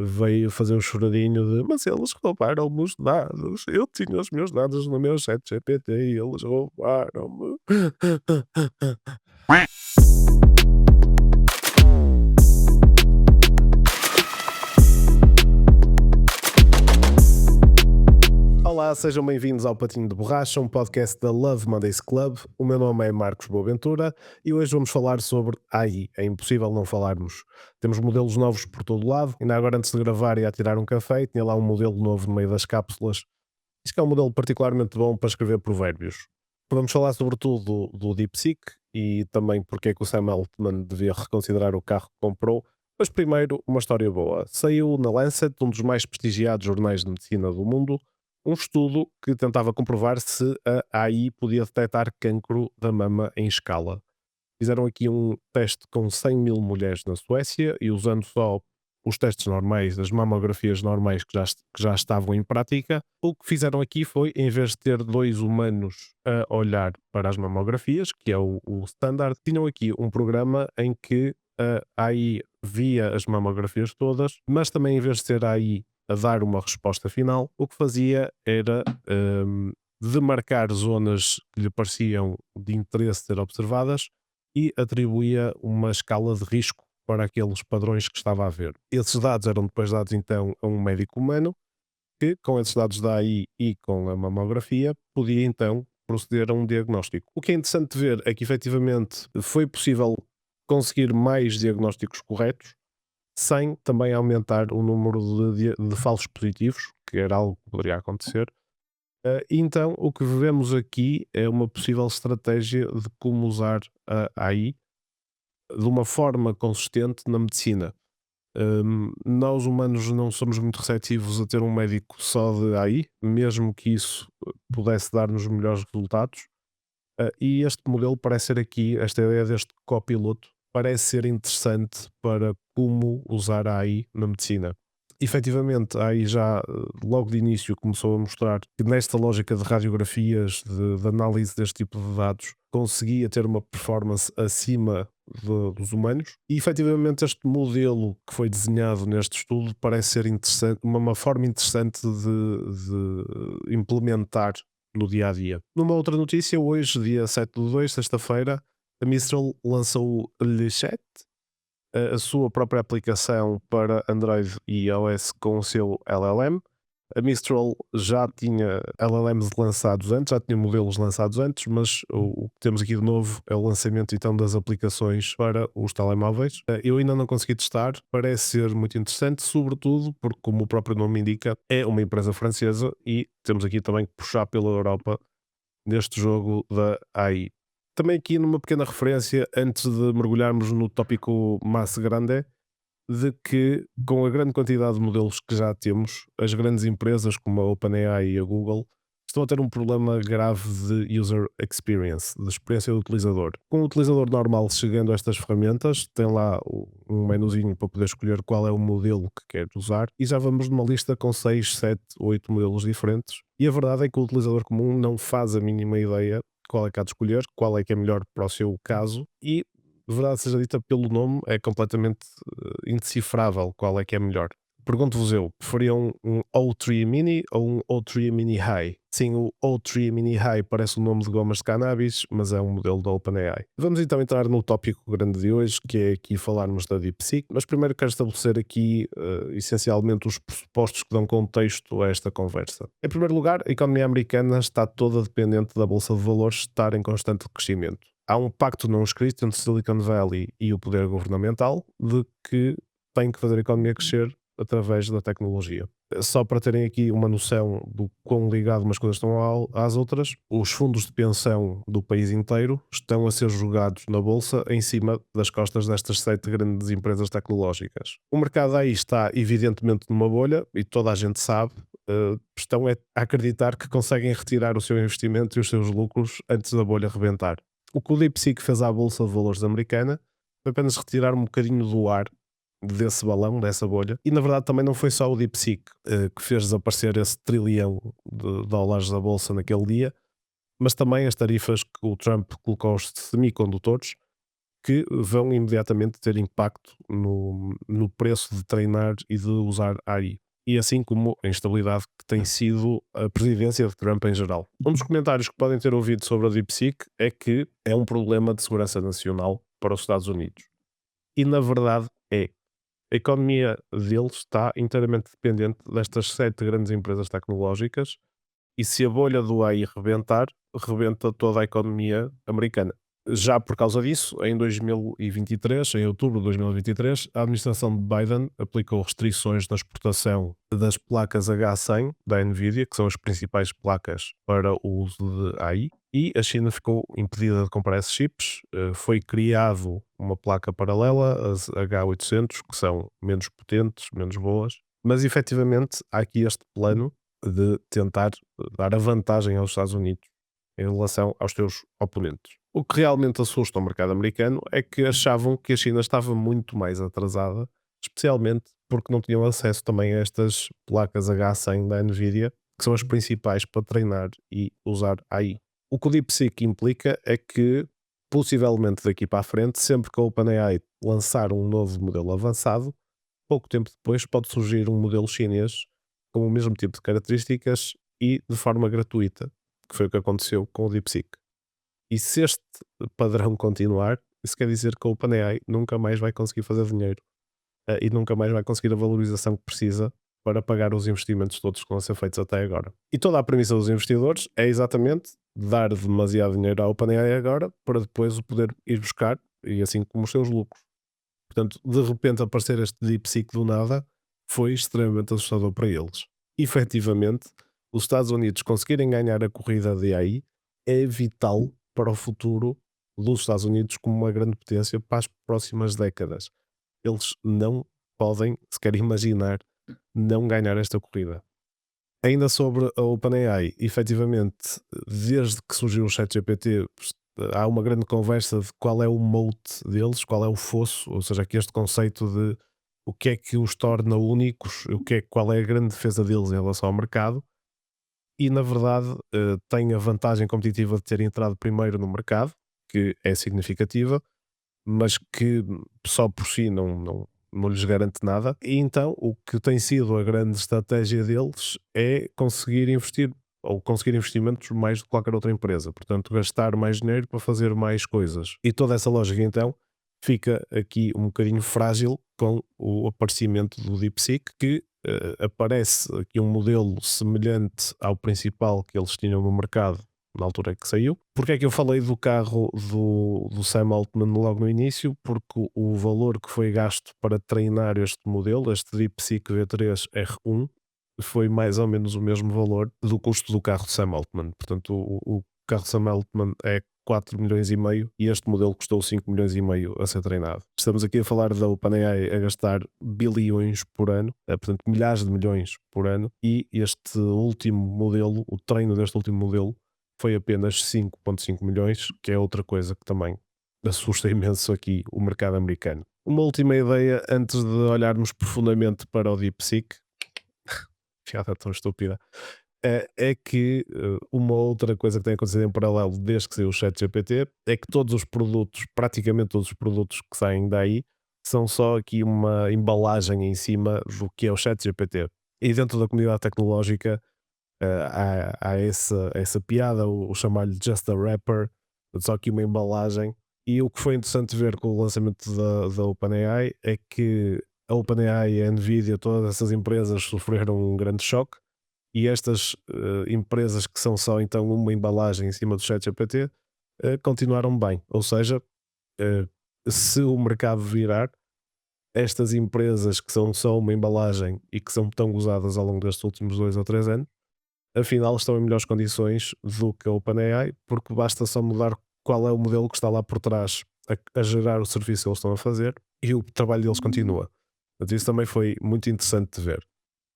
veio fazer um choradinho de mas eles roubaram-me os dados, eu tinha os meus dados no meu chat GPT e eles roubaram-me. Olá, sejam bem-vindos ao Patinho de Borracha, um podcast da Love Mondays Club. O meu nome é Marcos Boaventura e hoje vamos falar sobre AI. É impossível não falarmos. Temos modelos novos por todo lado. Ainda agora, antes de gravar, ia tirar um café e tinha lá um modelo novo no meio das cápsulas. Isto é um modelo particularmente bom para escrever provérbios. Vamos falar sobretudo do DeepSeek e também porque é que o Sam Altman devia reconsiderar o carro que comprou. Mas primeiro, uma história boa. Saiu na Lancet, um dos mais prestigiados jornais de medicina do mundo, um estudo que tentava comprovar se a AI podia detectar cancro da mama em escala. Fizeram aqui um teste com 100 mil mulheres na Suécia e usando só os testes normais, as mamografias normais que já estavam em prática, o que fizeram aqui foi, em vez de ter dois humanos a olhar para as mamografias, que é o standard, tinham aqui um programa em que a AI via as mamografias todas, mas também em vez de ser a AI a dar uma resposta final, o que fazia era demarcar zonas que lhe pareciam de interesse ser observadas e atribuía uma escala de risco para aqueles padrões que estava a ver. Esses dados eram depois dados então a um médico humano que, com esses dados da AI e com a mamografia, podia então proceder a um diagnóstico. O que é interessante ver é que efetivamente foi possível conseguir mais diagnósticos corretos sem também aumentar o número de falsos positivos, que era algo que poderia acontecer. Então, o que vemos aqui é uma possível estratégia de como usar a AI de uma forma consistente na medicina. Nós humanos não somos muito receptivos a ter um médico só de AI, mesmo que isso pudesse dar-nos melhores resultados. E este modelo parece ser aqui, esta ideia deste copiloto, parece ser interessante para como usar a AI na medicina. Efetivamente, a AI já logo de início começou a mostrar que nesta lógica de radiografias, de análise deste tipo de dados, conseguia ter uma performance acima dos humanos. E efetivamente este modelo que foi desenhado neste estudo parece ser interessante, uma forma interessante de implementar no dia a dia. Numa outra notícia, hoje, dia 7/2, sexta-feira, a Mistral lançou o Lechat, a sua própria aplicação para Android e iOS com o seu LLM. A Mistral já tinha LLMs lançados antes, já tinha modelos lançados antes, mas o que temos aqui de novo é o lançamento então das aplicações para os telemóveis. Eu ainda não consegui testar, parece ser muito interessante, sobretudo porque, como o próprio nome indica, é uma empresa francesa e temos aqui também que puxar pela Europa neste jogo da AI. Também aqui numa pequena referência, antes de mergulharmos no tópico mais grande, de que com a grande quantidade de modelos que já temos, as grandes empresas como a OpenAI e a Google estão a ter um problema grave de user experience, de experiência do utilizador. Com o utilizador normal chegando a estas ferramentas, tem lá um menuzinho para poder escolher qual é o modelo que quer usar e já vamos numa lista com 6, 7, 8 modelos diferentes. E a verdade é que o utilizador comum não faz a mínima ideia qual é que há de escolher, qual é que é melhor para o seu caso e verdade seja dita, pelo nome é completamente indecifrável qual é que é melhor. Pergunto-vos eu, preferiam um O3 Mini ou um O3 Mini High? Sim, o O3 Mini High parece o nome de gomas de cannabis, mas é um modelo da OpenAI. Vamos então entrar no tópico grande de hoje, que é aqui falarmos da DeepSeek, mas primeiro quero estabelecer aqui essencialmente os pressupostos que dão contexto a esta conversa. Em primeiro lugar, a economia americana está toda dependente da Bolsa de Valores estar em constante crescimento. Há um pacto não escrito entre Silicon Valley e o poder governamental de que tem que fazer a economia crescer através da tecnologia. Só para terem aqui uma noção do quão ligado umas coisas estão às outras, os fundos de pensão do país inteiro estão a ser jogados na bolsa em cima das costas destas 7 grandes empresas tecnológicas. O mercado aí está evidentemente numa bolha e toda a gente sabe. Estão a acreditar que conseguem retirar o seu investimento e os seus lucros antes da bolha rebentar. O que o DeepSeek fez à Bolsa de Valores americana foi apenas retirar um bocadinho do ar desse balão, dessa bolha. E na verdade também não foi só o DeepSeek que fez desaparecer esse trilhão de dólares da Bolsa naquele dia, mas também as tarifas que o Trump colocou aos semicondutores, que vão imediatamente ter impacto no preço de treinar e de usar AI. E assim como a instabilidade que tem sido a presidência de Trump em geral. Um dos comentários que podem ter ouvido sobre a DeepSeek é que é um problema de segurança nacional para os Estados Unidos. E na verdade é. A economia deles está inteiramente dependente destas 7 grandes empresas tecnológicas e se a bolha do AI rebentar, rebenta toda a economia americana. Já por causa disso, em 2023, em outubro de 2023, a administração de Biden aplicou restrições na exportação das placas H100 da Nvidia, que são as principais placas para o uso de AI, e a China ficou impedida de comprar esses chips. Foi criado uma placa paralela, as H800, que são menos potentes, menos boas, mas efetivamente há aqui este plano de tentar dar a vantagem aos Estados Unidos em relação aos seus oponentes. O que realmente assusta o mercado americano é que achavam que a China estava muito mais atrasada, especialmente porque não tinham acesso também a estas placas H100 da Nvidia, que são as principais para treinar e usar AI. O que o DeepSeek implica é que, possivelmente daqui para a frente, sempre que a OpenAI lançar um novo modelo avançado, pouco tempo depois pode surgir um modelo chinês com o mesmo tipo de características e de forma gratuita, que foi o que aconteceu com o DeepSeek. E se este padrão continuar, isso quer dizer que a OpenAI nunca mais vai conseguir fazer dinheiro e nunca mais vai conseguir a valorização que precisa para pagar os investimentos todos que vão ser feitos até agora. E toda a premissa dos investidores é exatamente dar demasiado dinheiro à OpenAI agora para depois o poder ir buscar e assim como os seus lucros. Portanto, de repente aparecer este DeepSeek do nada foi extremamente assustador para eles. Efetivamente, os Estados Unidos conseguirem ganhar a corrida de AI é vital para o futuro dos Estados Unidos como uma grande potência para as próximas décadas. Eles não podem sequer imaginar não ganhar esta corrida. Ainda sobre a OpenAI, efetivamente, desde que surgiu o ChatGPT, há uma grande conversa de qual é o moat deles, qual é o fosso, ou seja, aqui este conceito de o que é que os torna únicos, qual é a grande defesa deles em relação ao mercado, e na verdade tem a vantagem competitiva de ter entrado primeiro no mercado, que é significativa, mas que só por si não lhes garante nada. E então o que tem sido a grande estratégia deles é conseguir investir ou conseguir investimentos mais do que qualquer outra empresa. Portanto, gastar mais dinheiro para fazer mais coisas. E toda essa lógica então fica aqui um bocadinho frágil com o aparecimento do DeepSeek, que aparece aqui um modelo semelhante ao principal que eles tinham no mercado na altura em que saiu. Porque é que eu falei do carro do Sam Altman logo no início? Porque o valor que foi gasto para treinar este modelo, este DeepSeek V3 R1, foi mais ou menos o mesmo valor do custo do carro de Sam Altman. Portanto, o carro de Sam Altman é 4 milhões e meio e este modelo custou 5 milhões e meio a ser treinado. Estamos aqui a falar da OpenAI a gastar bilhões por ano, portanto milhares de milhões por ano, e este último modelo, o treino deste último modelo, foi apenas 5,5 milhões, que é outra coisa que também assusta imenso aqui o mercado americano. Uma última ideia antes de olharmos profundamente para o DeepSeek, piada tão estúpida, é que uma outra coisa que tem acontecido em paralelo desde que saiu o ChatGPT é que todos os produtos, praticamente todos os produtos que saem daí, são só aqui uma embalagem em cima do que é o ChatGPT. E dentro da comunidade tecnológica há essa piada, o chamar-lhe Just a Wrapper, só aqui uma embalagem. E o que foi interessante ver com o lançamento da OpenAI é que a OpenAI, a Nvidia, todas essas empresas sofreram um grande choque e estas empresas que são só então uma embalagem em cima do ChatGPT continuaram bem. Ou seja, se o mercado virar, estas empresas que são só uma embalagem e que são tão usadas ao longo destes últimos 2 ou 3 anos, afinal estão em melhores condições do que a OpenAI, porque basta só mudar qual é o modelo que está lá por trás a gerar o serviço que eles estão a fazer e o trabalho deles continua. Portanto, isso também foi muito interessante de ver.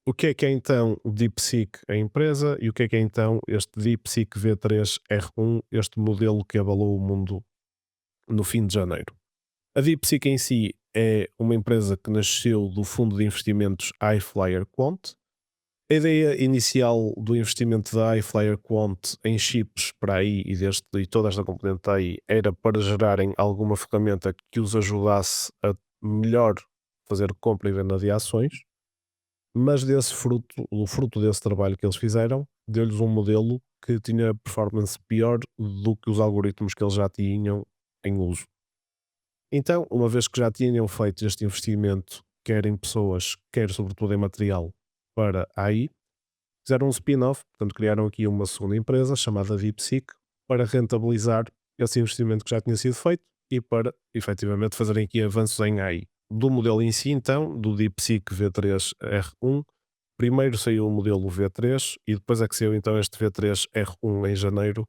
O que é então o DeepSeek, a empresa, e o que é então este DeepSeek V3 R1, este modelo que abalou o mundo no fim de janeiro? A DeepSeek em si é uma empresa que nasceu do fundo de investimentos iFlyer Quant A ideia inicial do investimento da iFlyer Quant em chips para a AI e toda esta componente da AI era para gerarem alguma ferramenta que os ajudasse a melhor fazer compra e venda de ações, mas o fruto desse trabalho que eles fizeram, deu-lhes um modelo que tinha performance pior do que os algoritmos que eles já tinham em uso. Então, uma vez que já tinham feito este investimento, quer em pessoas, quer sobretudo em material para a AI, fizeram um spin-off, portanto criaram aqui uma segunda empresa chamada DeepSeek para rentabilizar esse investimento que já tinha sido feito e para efetivamente fazerem aqui avanços em AI. Do modelo em si, então, do DeepSeek V3R1, primeiro saiu o modelo V3 e depois é que saiu então este V3R1 em janeiro,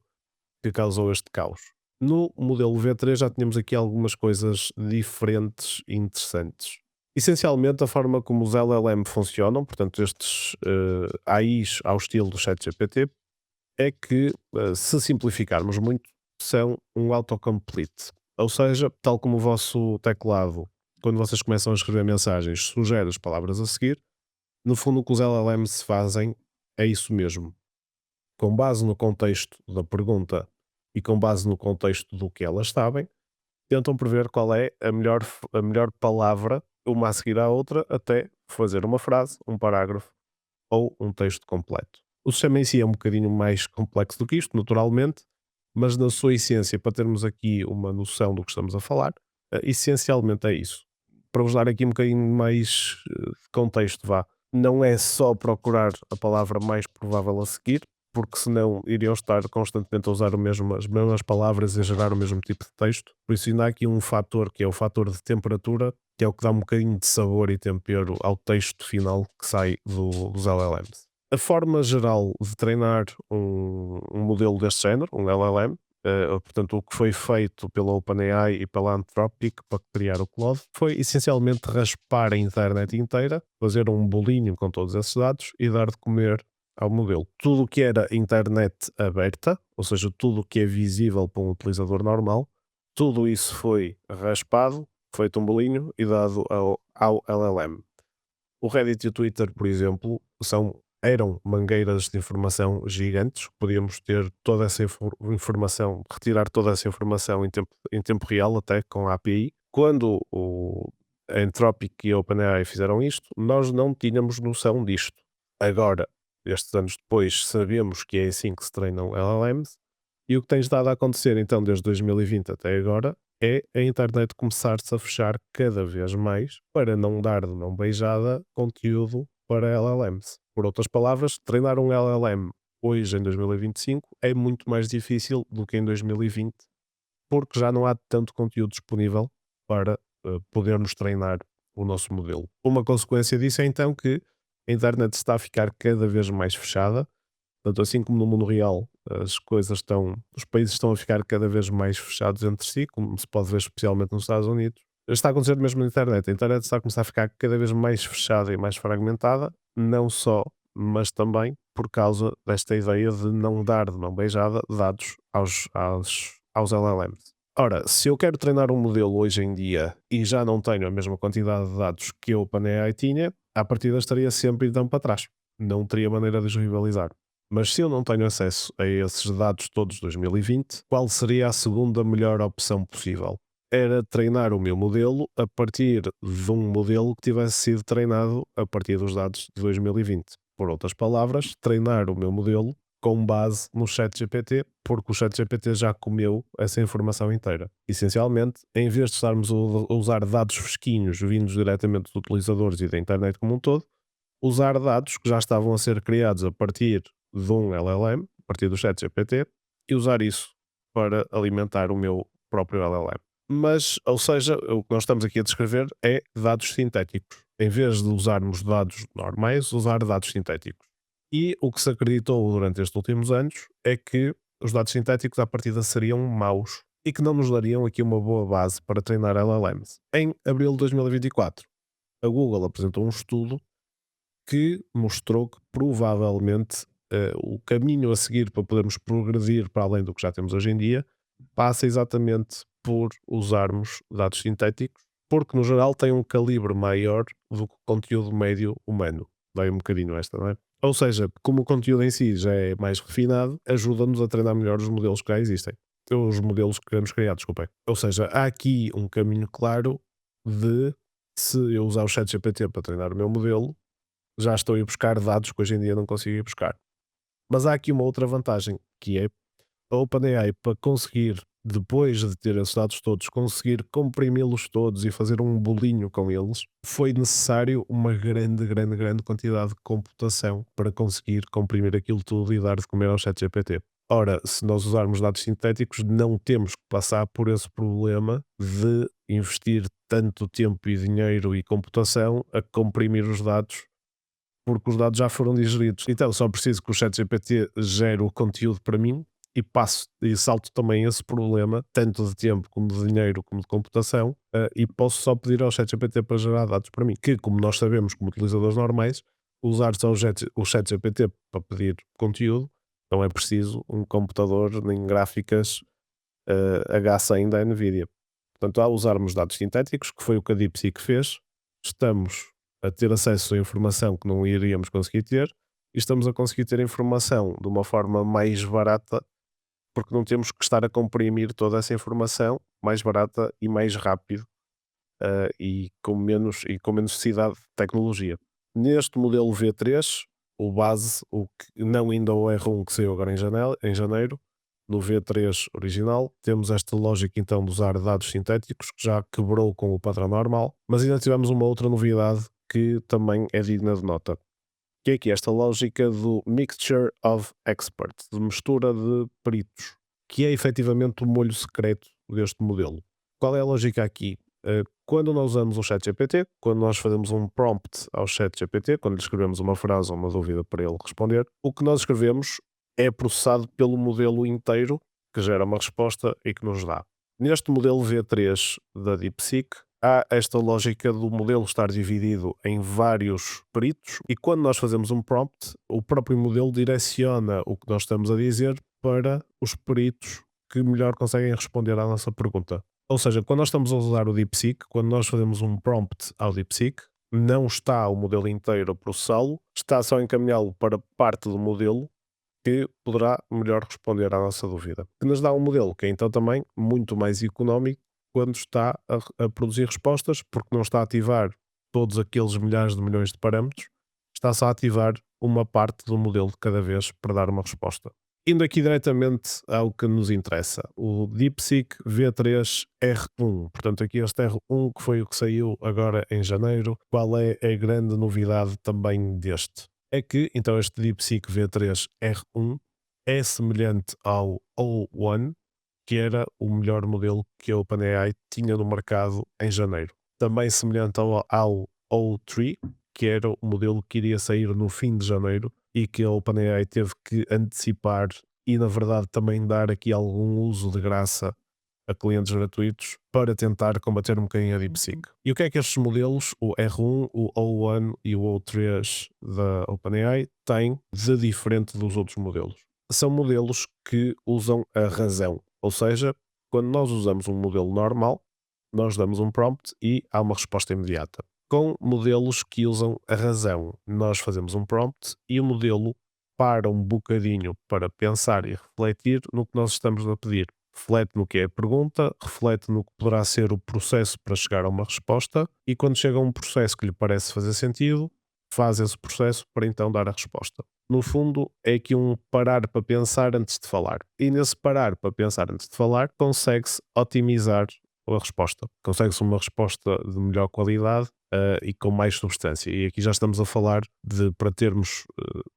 que causou este caos. No modelo V3 já tínhamos aqui algumas coisas diferentes e interessantes. Essencialmente, a forma como os LLM funcionam, portanto, estes AIs ao estilo do ChatGPT, é que, se simplificarmos muito, são um autocomplete. Ou seja, tal como o vosso teclado, quando vocês começam a escrever mensagens, sugere as palavras a seguir, no fundo o que os LLMs fazem é isso mesmo. Com base no contexto da pergunta e com base no contexto do que elas sabem, tentam prever qual é a melhor palavra, uma a seguir à outra, até fazer uma frase, um parágrafo ou um texto completo. O sistema em si é um bocadinho mais complexo do que isto, naturalmente, mas na sua essência, para termos aqui uma noção do que estamos a falar, essencialmente é isso. Para vos dar aqui um bocadinho mais de contexto, vá. Não é só procurar a palavra mais provável a seguir, porque senão iriam estar constantemente a usar as mesmas palavras e a gerar o mesmo tipo de texto. Por isso ainda há aqui um fator que é o fator de temperatura, que é o que dá um bocadinho de sabor e tempero ao texto final que sai dos LLMs. A forma geral de treinar um modelo deste género, um LLM, portanto, o que foi feito pela OpenAI e pela Anthropic para criar o Claude foi essencialmente raspar a internet inteira, fazer um bolinho com todos esses dados e dar de comer ao modelo. Tudo o que era internet aberta, ou seja, tudo o que é visível para um utilizador normal, tudo isso foi raspado, feito um bolinho e dado ao LLM. O Reddit e o Twitter, por exemplo, eram mangueiras de informação gigantes. Podíamos ter toda essa informação, retirar toda essa informação em tempo real, até com a API. Quando a Anthropic e a OpenAI fizeram isto, nós não tínhamos noção disto. Agora, estes anos depois, sabemos que é assim que se treinam LLMs. E o que tem estado a acontecer, então, desde 2020 até agora, é a internet começar-se a fechar cada vez mais para não dar de mão beijada conteúdo para LLMs. Por outras palavras, treinar um LLM hoje em 2025 é muito mais difícil do que em 2020, porque já não há tanto conteúdo disponível para podermos treinar o nosso modelo. Uma consequência disso é então que a internet está a ficar cada vez mais fechada. Portanto, assim como no mundo real os países estão a ficar cada vez mais fechados entre si, como se pode ver especialmente nos Estados Unidos, está a acontecer mesmo na internet. A internet está a começar a ficar cada vez mais fechada e mais fragmentada, não só, mas também por causa desta ideia de não dar de mão beijada dados aos LLMs. Ora, se eu quero treinar um modelo hoje em dia e já não tenho a mesma quantidade de dados que a OpenAI tinha, à partida estaria sempre então para trás. Não teria maneira de os rivalizar. Mas se eu não tenho acesso a esses dados todos de 2020, qual seria a segunda melhor opção possível? Era treinar o meu modelo a partir de um modelo que tivesse sido treinado a partir dos dados de 2020. Por outras palavras, treinar o meu modelo com base no ChatGPT, porque o ChatGPT já comeu essa informação inteira. Essencialmente, em vez de estarmos a usar dados fresquinhos vindos diretamente dos utilizadores e da internet como um todo, usar dados que já estavam a ser criados a partir de um LLM, a partir do ChatGPT, e usar isso para alimentar o meu próprio LLM. Mas, ou seja, o que nós estamos aqui a descrever é dados sintéticos. Em vez de usarmos dados normais, usar dados sintéticos. E o que se acreditou durante estes últimos anos é que os dados sintéticos à partida seriam maus e que não nos dariam aqui uma boa base para treinar LLMs. Em abril de 2024, a Google apresentou um estudo que mostrou que provavelmente o caminho a seguir para podermos progredir para além do que já temos hoje em dia passa exatamente por usarmos dados sintéticos, porque no geral tem um calibre maior do que o conteúdo médio humano. dói um bocadinho esta, não é? Ou seja, como o conteúdo em si já é mais refinado, ajuda-nos a treinar melhor os modelos que já existem. Os modelos que queremos criar, desculpem. Ou seja, há aqui um caminho claro de, se eu usar o ChatGPT para treinar o meu modelo, já estou a ir buscar dados que hoje em dia não consigo ir buscar. Mas há aqui uma outra vantagem, que é a OpenAI, para conseguir, depois de ter esses dados todos, conseguir comprimi-los todos e fazer um bolinho com eles, foi necessário uma grande, grande, grande quantidade de computação para conseguir comprimir aquilo tudo e dar de comer ao ChatGPT. Ora, se nós usarmos dados sintéticos, não temos que passar por esse problema de investir tanto tempo e dinheiro e computação a comprimir os dados, porque os dados já foram digeridos. Então só preciso que o ChatGPT gere o conteúdo para mim e passo e salto também esse problema, tanto de tempo como de dinheiro, como de computação, e posso só pedir ao ChatGPT para gerar dados para mim, que, como nós sabemos, como utilizadores normais, usar só o ChatGPT para pedir conteúdo, não é preciso um computador nem gráficas H100 da NVIDIA. Portanto, ao usarmos dados sintéticos, que foi o que a DeepSeek fez, estamos a ter acesso a informação que não iríamos conseguir ter e estamos a conseguir ter informação de uma forma mais barata, porque não temos que estar a comprimir toda essa informação mais barata e mais rápido, e com menos necessidade de tecnologia. Neste modelo V3, o base, o que, não ainda o R1 que saiu agora em janeiro, no V3 original, temos esta lógica então de usar dados sintéticos, que já quebrou com o padrão normal, mas ainda tivemos uma outra novidade que também é digna de nota, que é aqui esta lógica do Mixture of Experts, de mistura de peritos, que é efetivamente o molho secreto deste modelo. Qual é a lógica aqui? Quando nós usamos o ChatGPT, quando nós fazemos um prompt ao ChatGPT, quando lhe escrevemos uma frase ou uma dúvida para ele responder, o que nós escrevemos é processado pelo modelo inteiro, que gera uma resposta e que nos dá. Neste modelo V3 da DeepSeek, há esta lógica do modelo estar dividido em vários peritos e quando nós fazemos um prompt, o próprio modelo direciona o que nós estamos a dizer para os peritos que melhor conseguem responder à nossa pergunta. Ou seja, quando nós estamos a usar o DeepSeek, quando nós fazemos um prompt ao DeepSeek, não está o modelo inteiro a processá-lo, está só a encaminhá-lo para parte do modelo que poderá melhor responder à nossa dúvida. Que nos dá um modelo que é então também muito mais económico quando está a produzir respostas, porque não está a ativar todos aqueles milhares de milhões de parâmetros, está só a ativar uma parte do modelo de cada vez para dar uma resposta. Indo aqui diretamente ao que nos interessa, o DeepSeek V3 R1, portanto aqui este R1 que foi o que saiu agora em janeiro, qual é a grande novidade também deste? É que então este DeepSeek V3 R1 é semelhante ao O1, que era o melhor modelo que a OpenAI tinha no mercado em janeiro. Também semelhante ao O3, que era o modelo que iria sair no fim de janeiro e que a OpenAI teve que antecipar e, na verdade, também dar aqui algum uso de graça a clientes gratuitos para tentar combater um bocadinho a DeepSeek. E o que é que estes modelos, o R1, o O1 e o O3 da OpenAI, têm de diferente dos outros modelos? São modelos que usam a razão, ou seja, quando nós usamos um modelo normal, nós damos um prompt e há uma resposta imediata. Com modelos que usam a razão, nós fazemos um prompt e o modelo para um bocadinho para pensar e refletir no que nós estamos a pedir. Reflete no que é a pergunta, reflete no que poderá ser o processo para chegar a uma resposta e quando chega a um processo que lhe parece fazer sentido, faz esse processo para então dar a resposta. No fundo, é aqui um parar para pensar antes de falar. E nesse parar para pensar antes de falar, consegue-se otimizar a resposta. Consegue-se uma resposta de melhor qualidade e com mais substância. E aqui já estamos a falar de, para termos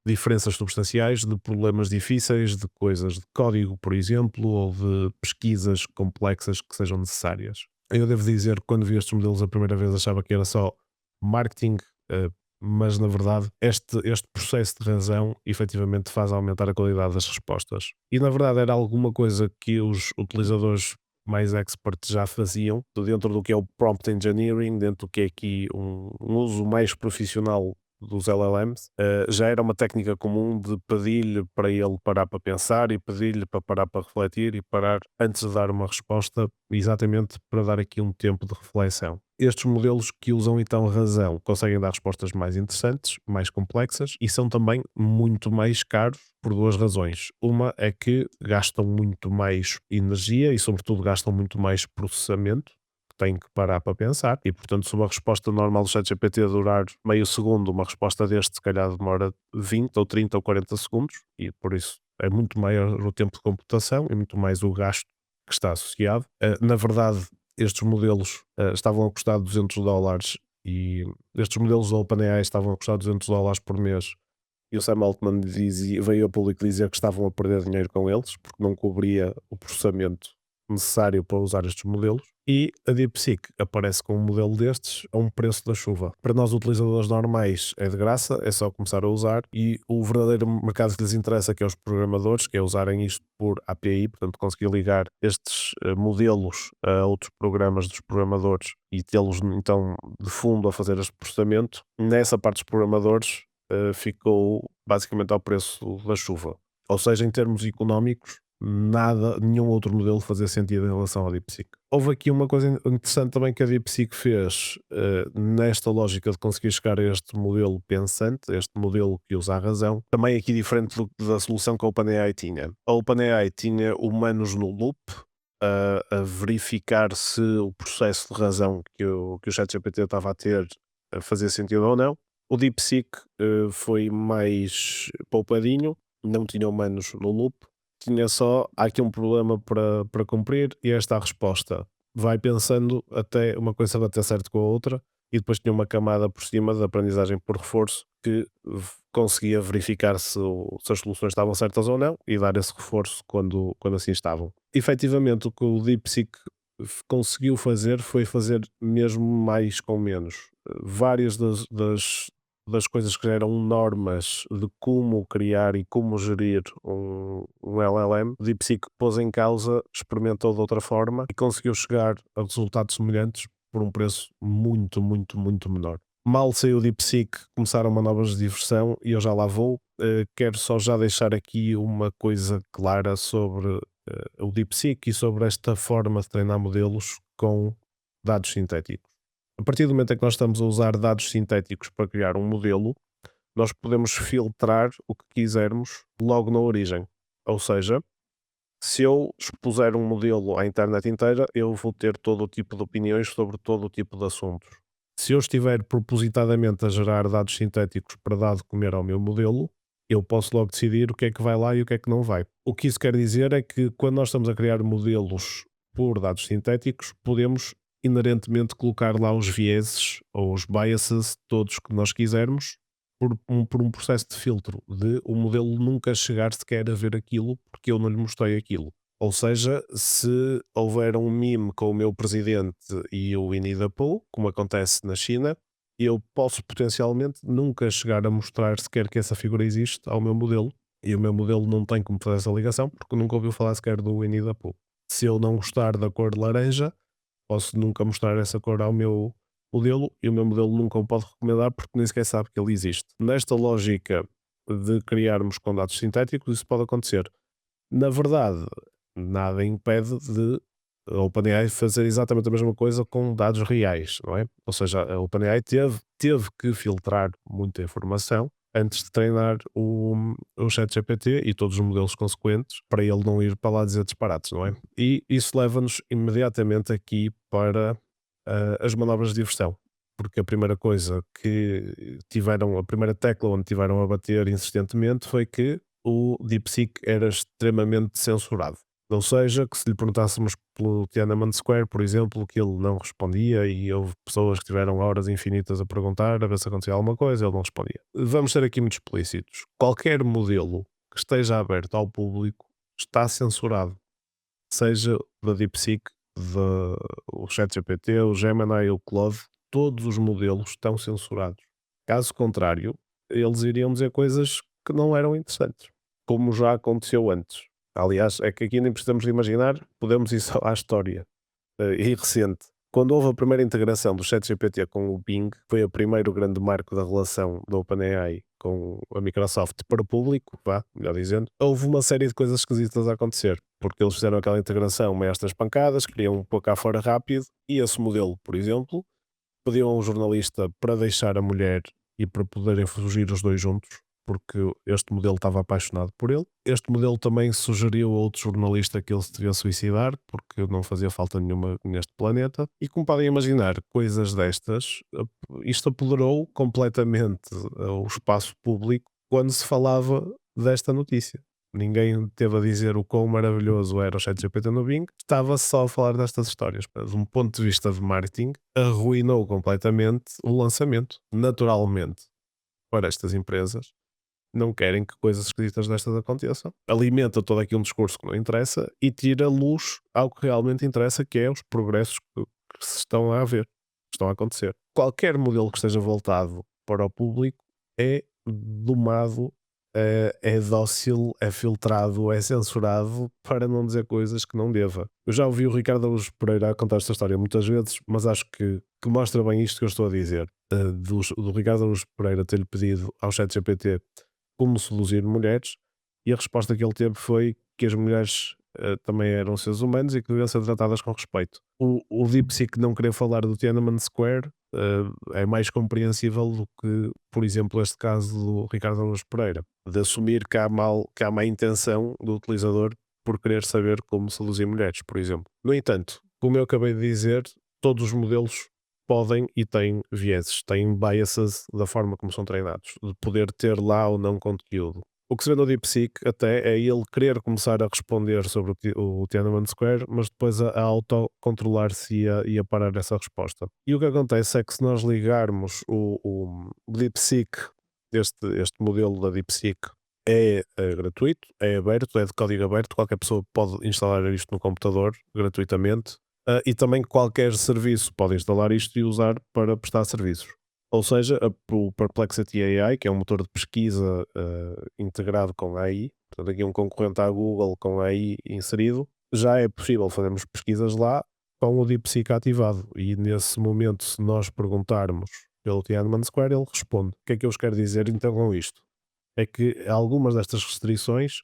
diferenças substanciais, de problemas difíceis, de coisas de código, por exemplo, ou de pesquisas complexas que sejam necessárias. Eu devo dizer que quando vi estes modelos a primeira vez achava que era só marketing, mas na verdade este processo de razão efetivamente faz aumentar a qualidade das respostas. E na verdade era alguma coisa que os utilizadores mais experts já faziam, dentro do que é o prompt engineering, dentro do que é aqui um uso mais profissional dos LLMs, já era uma técnica comum de pedir-lhe para ele parar para pensar e pedir-lhe para parar para refletir e parar antes de dar uma resposta, exatamente para dar aqui um tempo de reflexão. Estes modelos que usam então razão conseguem dar respostas mais interessantes, mais complexas e são também muito mais caros por duas razões. Uma é que gastam muito mais energia e, sobretudo, gastam muito mais processamento. Têm que parar para pensar e, portanto, se uma resposta normal do ChatGPT durar meio segundo, uma resposta deste se calhar demora 20 ou 30 ou 40 segundos e por isso é muito maior o tempo de computação e muito mais o gasto que está associado. Na verdade, estes modelos estavam a custar $200 e estes modelos da OpenAI estavam a custar $200 por mês e o Sam Altman veio a público dizer que estavam a perder dinheiro com eles porque não cobria o processamento necessário para usar estes modelos e a DeepSeek aparece com um modelo destes a um preço da chuva. Para nós utilizadores normais é de graça, é só começar a usar e o verdadeiro mercado que lhes interessa que é os programadores, que é usarem isto por API, portanto conseguir ligar estes modelos a outros programas dos programadores e tê-los então de fundo a fazer este processamento. Nessa parte dos programadores ficou basicamente ao preço da chuva. Ou seja, em termos económicos, nenhum outro modelo fazia sentido em relação ao DeepSeek. Houve aqui uma coisa interessante também que a DeepSeek fez nesta lógica de conseguir chegar a este modelo pensante, este modelo que usa a razão, também aqui diferente da solução que a OpenAI tinha. A OpenAI tinha humanos no loop a verificar se o processo de razão que o ChatGPT estava a ter fazia sentido ou não. O DeepSeek foi mais poupadinho, não tinha humanos no loop, tinha só, há aqui um problema para cumprir e esta é a resposta. Vai pensando até uma coisa bater certo com a outra e depois tinha uma camada por cima de aprendizagem por reforço que conseguia verificar se as soluções estavam certas ou não e dar esse reforço quando assim estavam. Efetivamente, o que o DeepSeek conseguiu fazer foi fazer mesmo mais com menos. Várias das coisas que já eram normas de como criar e como gerir um LLM, o DeepSeek pôs em causa, experimentou de outra forma e conseguiu chegar a resultados semelhantes por um preço muito, muito, muito menor. Mal saiu o DeepSeek, começaram uma nova diversão e eu já lá vou. Quero só já deixar aqui uma coisa clara sobre o DeepSeek e sobre esta forma de treinar modelos com dados sintéticos. A partir do momento em que nós estamos a usar dados sintéticos para criar um modelo, nós podemos filtrar o que quisermos logo na origem. Ou seja, se eu expuser um modelo à internet inteira, eu vou ter todo o tipo de opiniões sobre todo o tipo de assuntos. Se eu estiver propositadamente a gerar dados sintéticos para dar de comer ao meu modelo, eu posso logo decidir o que é que vai lá e o que é que não vai. O que isso quer dizer é que quando nós estamos a criar modelos por dados sintéticos, podemos inerentemente colocar lá os vieses ou os biases todos que nós quisermos por um processo de filtro de o modelo nunca chegar sequer a ver aquilo porque eu não lhe mostrei aquilo. Ou seja, se houver um meme com o meu presidente e o Winnie the Pooh, como acontece na China, eu posso potencialmente nunca chegar a mostrar sequer que essa figura existe ao meu modelo. E o meu modelo não tem como fazer essa ligação porque nunca ouviu falar sequer do Winnie the Pooh. Se eu não gostar da cor laranja, posso nunca mostrar essa cor ao meu modelo e o meu modelo nunca o pode recomendar porque nem sequer sabe que ele existe. Nesta lógica de criarmos com dados sintéticos, isso pode acontecer. Na verdade, nada impede de a OpenAI fazer exatamente a mesma coisa com dados reais, não é? Ou seja, a OpenAI teve que filtrar muita informação antes de treinar o ChatGPT e todos os modelos consequentes para ele não ir para lá dizer disparates, não é? E isso leva-nos imediatamente aqui para as manobras de diversão. Porque a primeira coisa que tiveram, a primeira tecla onde tiveram a bater insistentemente foi que o DeepSeek era extremamente censurado. Ou seja, que se lhe perguntássemos pelo Tiananmen Square, por exemplo, que ele não respondia e houve pessoas que tiveram horas infinitas a perguntar a ver se acontecia alguma coisa, ele não respondia. Vamos ser aqui muito explícitos. Qualquer modelo que esteja aberto ao público está censurado. Seja da DeepSeek, o ChatGPT, o Gemini, o Claude, todos os modelos estão censurados. Caso contrário, eles iriam dizer coisas que não eram interessantes, como já aconteceu antes. Aliás, é que aqui nem precisamos de imaginar, podemos ir só à história e recente. Quando houve a primeira integração do ChatGPT com o Bing, foi o primeiro grande marco da relação da OpenAI com a Microsoft para o público, vá, melhor dizendo, houve uma série de coisas esquisitas a acontecer, porque eles fizeram aquela integração meio estas pancadas, queriam pôr cá fora rápido, e esse modelo, por exemplo, pediu a um jornalista para deixar a mulher e para poderem fugir os dois juntos, porque este modelo estava apaixonado por ele. Este modelo também sugeriu a outro jornalista que ele se devia suicidar, porque não fazia falta nenhuma neste planeta. E como podem imaginar, coisas destas, isto apoderou completamente o espaço público quando se falava desta notícia. Ninguém teve a dizer o quão maravilhoso era o ChatGPT no Bing, estava só a falar destas histórias. De um ponto de vista de marketing, arruinou completamente o lançamento. Naturalmente, para estas empresas, não querem que coisas escritas destas aconteçam. Alimenta todo aqui um discurso que não interessa e tira luz ao que realmente interessa, que é os progressos que se estão a haver, que estão a acontecer. Qualquer modelo que esteja voltado para o público é domado, é dócil, é filtrado, é censurado para não dizer coisas que não deva. Eu já ouvi o Ricardo Araújo Pereira a contar esta história muitas vezes, mas acho que mostra bem isto que eu estou a dizer. Do Ricardo Araújo Pereira ter-lhe pedido ao ChatGPT como seduzir mulheres, e a resposta que ele teve foi que as mulheres também eram seres humanos e que deviam ser tratadas com respeito. O DeepSeek não querer falar do Tiananmen Square é mais compreensível do que, por exemplo, este caso do Ricardo Araújo Pereira, de assumir que há má intenção do utilizador por querer saber como seduzir mulheres, por exemplo. No entanto, como eu acabei de dizer, todos os modelos podem e têm vieses, têm biases da forma como são treinados, de poder ter lá ou não conteúdo. O que se vê no DeepSeek até é ele querer começar a responder sobre o Tiananmen Square, mas depois a autocontrolar-se e a parar essa resposta. E o que acontece é que se nós ligarmos o DeepSeek, este modelo da DeepSeek, é gratuito, é aberto, é de código aberto, qualquer pessoa pode instalar isto no computador gratuitamente. E também qualquer serviço pode instalar isto e usar para prestar serviços. Ou seja, o Perplexity AI, que é um motor de pesquisa integrado com AI, portanto aqui um concorrente à Google com AI inserido, já é possível fazermos pesquisas lá com o DeepSeek ativado. E nesse momento, se nós perguntarmos pelo Tiananmen Square, ele responde. O que é que eu vos quero dizer então com isto? É que algumas destas restrições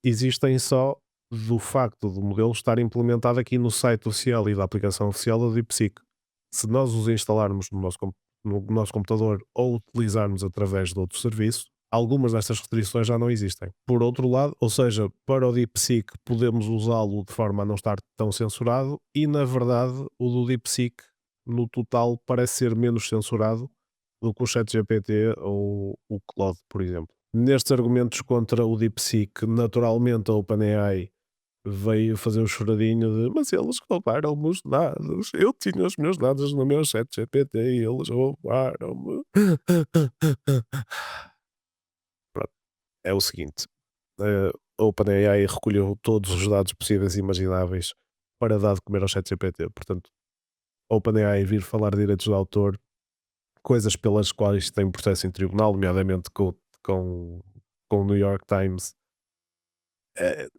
existem só do facto do modelo estar implementado aqui no site oficial e da aplicação oficial da DeepSeek. Se nós os instalarmos no nosso computador ou utilizarmos através de outro serviço, algumas destas restrições já não existem. Por outro lado, ou seja, para o DeepSeek podemos usá-lo de forma a não estar tão censurado e, na verdade, o do DeepSeek, no total, parece ser menos censurado do que o ChatGPT ou o Claude, por exemplo. Nestes argumentos contra o DeepSeek, naturalmente a OpenAI veio fazer o choradinho de mas eles roubaram-me os dados, eu tinha os meus dados no meu ChatGPT e eles roubaram-me. Pronto, é o seguinte, a OpenAI recolheu todos os dados possíveis e imagináveis para dar de comer ao ChatGPT, portanto, a OpenAI vir falar de direitos de autor, coisas pelas quais tem processo em tribunal, nomeadamente com, com o New York Times.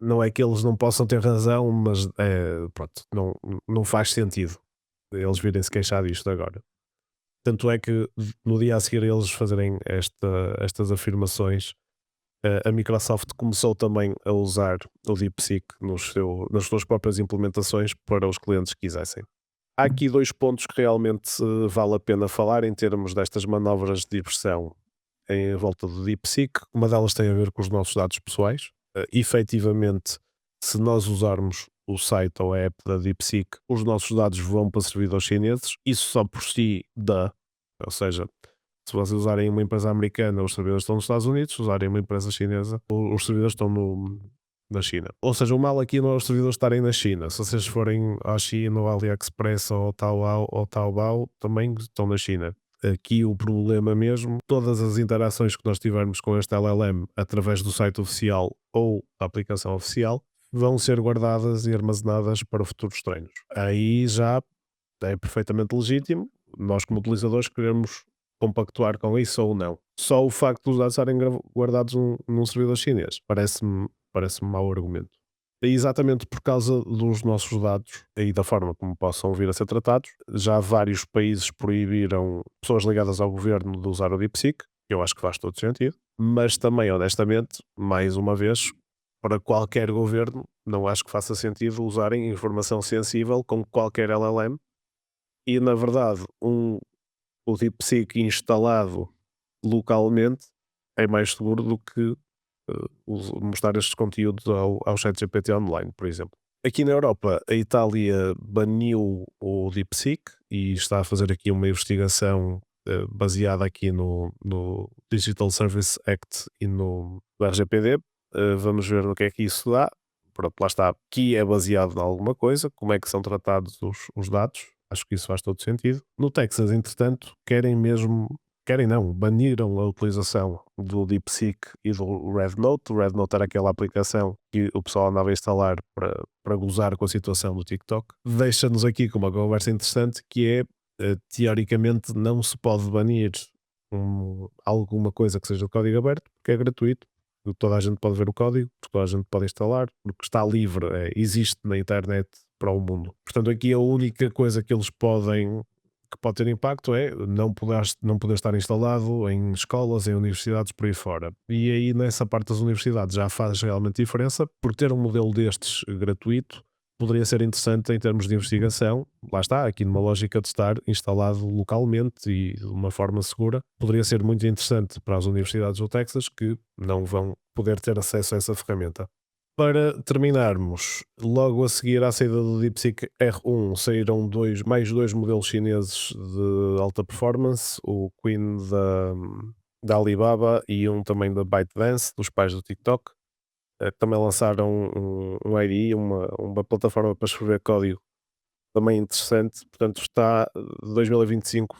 Não é que eles não possam ter razão, mas pronto, não faz sentido eles virem se queixar disto agora. Tanto é que no dia a seguir a eles fazerem estas afirmações, a Microsoft começou também a usar o DeepSeek nas suas próprias implementações para os clientes que quisessem. Há aqui dois pontos que realmente vale a pena falar em termos destas manobras de diversão em volta do DeepSeek. Uma delas tem a ver com os nossos dados pessoais. Efetivamente, se nós usarmos o site ou a app da DeepSeek, os nossos dados vão para servidores chineses. Isso só por si dá. Ou seja, se vocês usarem uma empresa americana, os servidores estão nos Estados Unidos. Se usarem uma empresa chinesa, os servidores estão na China. Ou seja, o mal aqui não é os servidores estarem na China. Se vocês forem à China, ou AliExpress, ou Taobao, também estão na China. Aqui o problema mesmo, todas as interações que nós tivermos com este LLM através do site oficial ou da aplicação oficial vão ser guardadas e armazenadas para futuros treinos. Aí já é perfeitamente legítimo nós como utilizadores queremos compactuar com isso ou não. Só o facto de os dados estarem guardados num servidor chinês parece-me mau argumento. É exatamente por causa dos nossos dados e da forma como possam vir a ser tratados. Já vários países proibiram pessoas ligadas ao governo de usar o DeepSeek, que eu acho que faz todo sentido, mas também, honestamente, mais uma vez, para qualquer governo, não acho que faça sentido usarem informação sensível com qualquer LLM e, na verdade, o DeepSeek instalado localmente é mais seguro do que mostrar estes conteúdos ao ChatGPT online, por exemplo. Aqui na Europa, a Itália baniu o DeepSeek e está a fazer aqui uma investigação baseada aqui no Digital Service Act e no RGPD. Vamos ver no que é que isso dá. Pronto, lá está. Aqui é baseado em alguma coisa, como é que são tratados os dados. Acho que isso faz todo sentido. No Texas, entretanto, querem não, baniram a utilização do DeepSeek e do RedNote. O RedNote era aquela aplicação que o pessoal andava a instalar para gozar com a situação do TikTok. Deixa-nos aqui com uma conversa interessante que é, teoricamente, não se pode banir alguma coisa que seja de código aberto, porque é gratuito, toda a gente pode ver o código, toda a gente pode instalar, porque está livre, existe na internet para o mundo. Portanto, aqui a única coisa que eles podem que pode ter impacto é não poder estar instalado em escolas, em universidades por aí fora. E aí nessa parte das universidades já faz realmente diferença, porque ter um modelo destes gratuito poderia ser interessante em termos de investigação. Lá está, aqui numa lógica de estar instalado localmente e de uma forma segura, poderia ser muito interessante para as universidades do Texas que não vão poder ter acesso a essa ferramenta. Para terminarmos, logo a seguir à saída do DeepSeek R1 saíram mais dois modelos chineses de alta performance, o Queen da Alibaba e um também da ByteDance, dos pais do TikTok, que também lançaram um IDE, uma plataforma para escrever código também interessante. Portanto, 2025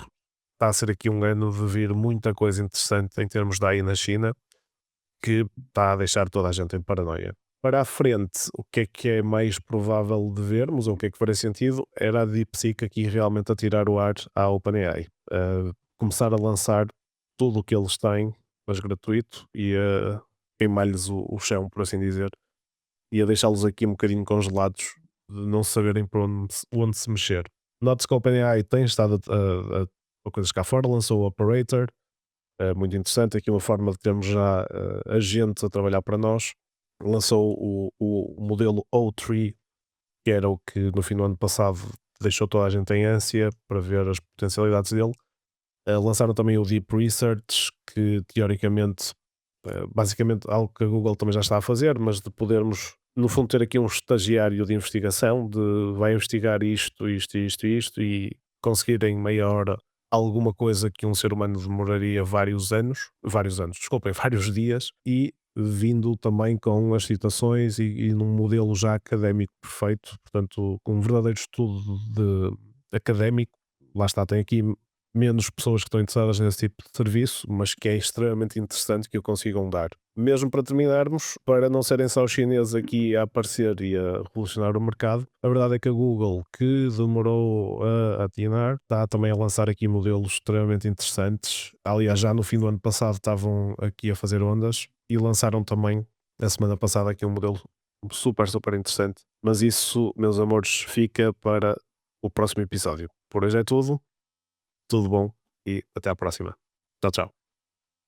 está a ser aqui um ano de vir muita coisa interessante em termos da AI na China, que está a deixar toda a gente em paranoia. Para a frente, o que é mais provável de vermos, ou o que é que faria sentido, era a DeepSeek aqui realmente a tirar o ar à OpenAI. Começar a lançar tudo o que eles têm, mas gratuito, e a queimar-lhes o chão, por assim dizer, e a deixá-los aqui um bocadinho congelados, de não saberem para onde se mexer. Note-se que a OpenAI tem estado a coisas cá fora, lançou o Operator, muito interessante, aqui uma forma de termos já agentes a trabalhar para nós. Lançou o modelo O3, que era o que no fim do ano passado deixou toda a gente em ânsia para ver as potencialidades dele. Lançaram também o Deep Research, que teoricamente, basicamente algo que a Google também já está a fazer, mas de podermos, no fundo, ter aqui um estagiário de investigação, de vai investigar isto e conseguir em meia hora alguma coisa que um ser humano demoraria vários anos, desculpem, vários dias, e vindo também com as citações e num modelo já académico perfeito, portanto, com um verdadeiro estudo académico. Lá está, tem aqui menos pessoas que estão interessadas nesse tipo de serviço, mas que é extremamente interessante que o consigam dar. Mesmo para terminarmos, para não serem só os chineses aqui a aparecer e a revolucionar o mercado, a verdade é que a Google, que demorou a atinar, está também a lançar aqui modelos extremamente interessantes. Aliás, já no fim do ano passado estavam aqui a fazer ondas e lançaram também, a semana passada, aqui um modelo super, super interessante. Mas isso, meus amores, fica para o próximo episódio. Por hoje é tudo bom e até à próxima. Tchau, tchau.